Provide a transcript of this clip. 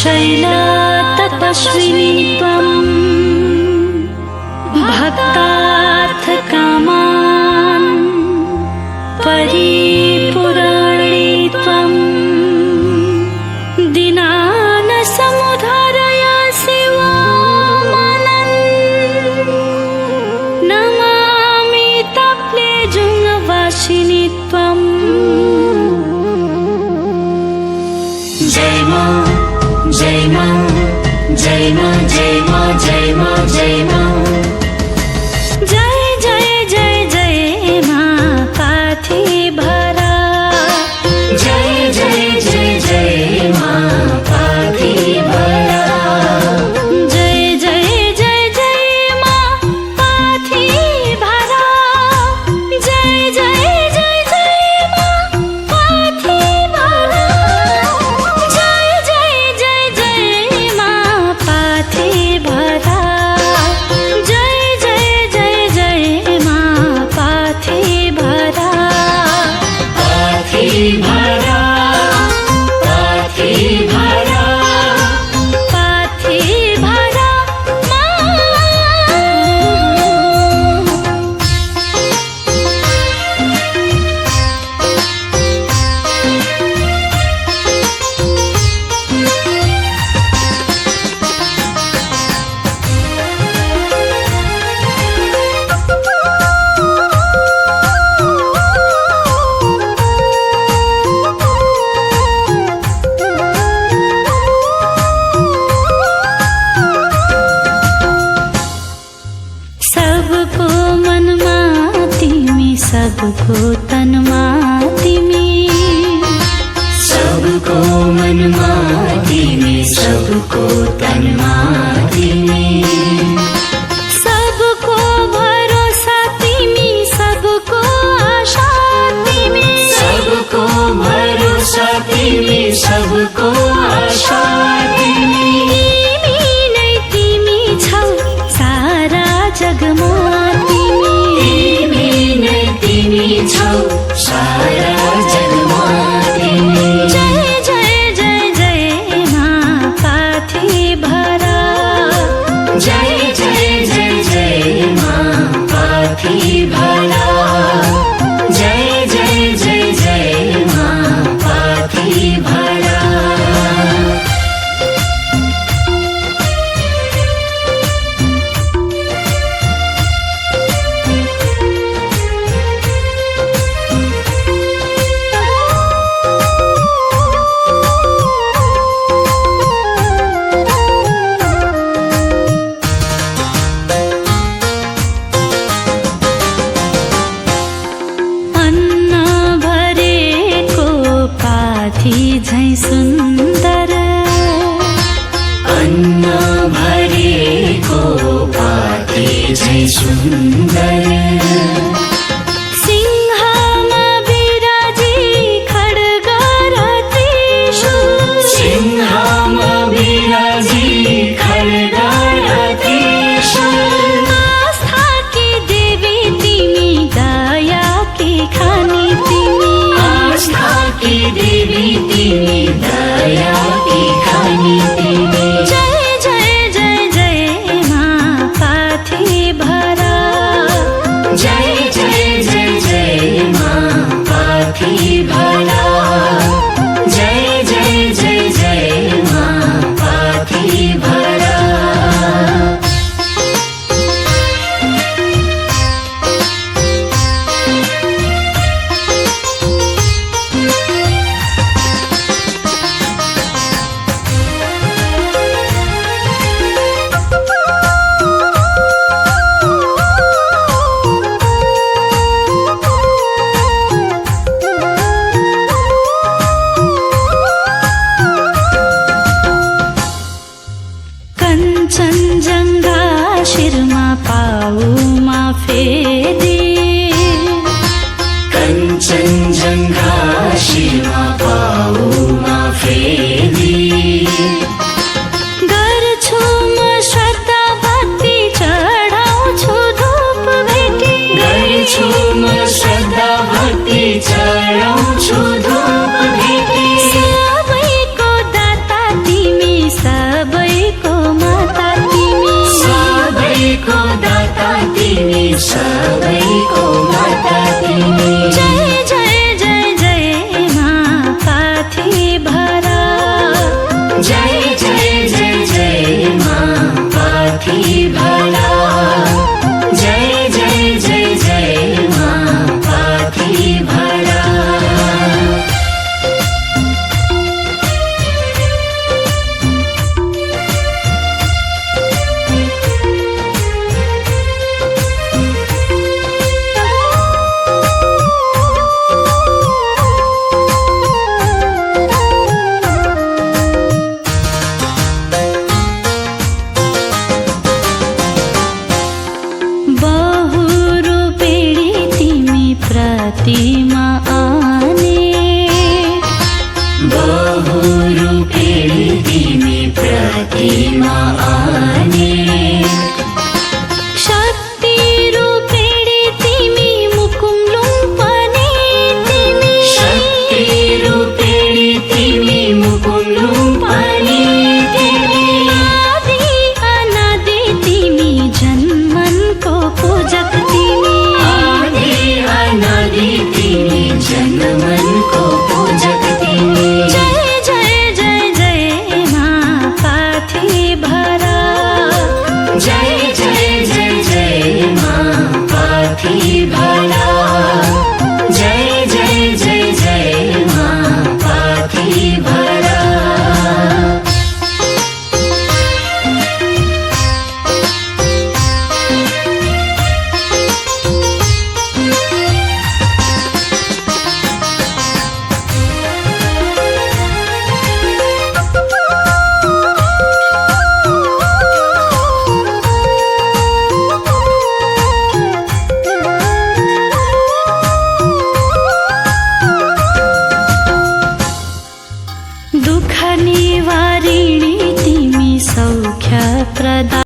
शैलतपस्विनी त्वं भक्तार्थकामान् परिपूरणी त्वं दीनान् समुद्धरय शिवामनन् नमामि तप्लेजुङ्गवासिनी त्वम्। जय मां जय मां जय मां जय मां जय मां जय मां जय जय जय जय मां पाथिभरा जय जय जय जय मां पाथिभरा जय जय जय जय मां पाथिभरा जय जय जय जय मां पाथिभरा जय जय जय जय मां पाथिभरा जय जय जय जय मां पाथिभरा पाथिभरा पाथिभरा पाथिभरा सबको मनमा तिमी सबको तनमा तिमी सबको मनमा तिमी सबको तनमा तिमी सबको भरोसा तिमी सबको आशा तिमी सबको भरोसा तिमी सबको आशा तिमी तिमी छौ सारा जगमा तिमी नै तिमी छौ सारा जगमा तिमी जय जय जय जय मां पाथिभरा जय जय जय जय मां पाथिभरा जय जय जय जय मां पाथिभरा। अन्न भरेको पाथी झैं सुन्दर अन्न भरेको पाथी झैं सुन्दर सिंहमा बिराजी खड्ग र त्रिशूल सिंहमा बिराजी खड्ग र त्रिशूल आस्थाकी देवी तिमी दया की खानी तिमी आस्थाकी देवी तिमी दया की खानी तिमी जय जय जय जय मां पाथिभरा जय जय जय जय मां पाथिभरा जय जय जय जय मां पाथिभरा। कञ्चनजङ्घा शिरमा पाउमा फेदी कञ्चनजङ्घा शिरमा पाउमा फेदी गर्छु म श्रद्धा भक्ति चढाउँछु धूप भेटी गर्छु म श्रद्धा भक्ति चढाउँछु धूप भेटी सबैको दाता तिमी सबैको माता तिमी। जय जय जय जय माँ पाथी भरा, जय जय जय जय माँ पाथी भरा, जय जय जय जय माँ पाथी भरा। प्रतिमा आने, बहुरूपिणी तिमी प्रतिमा आने।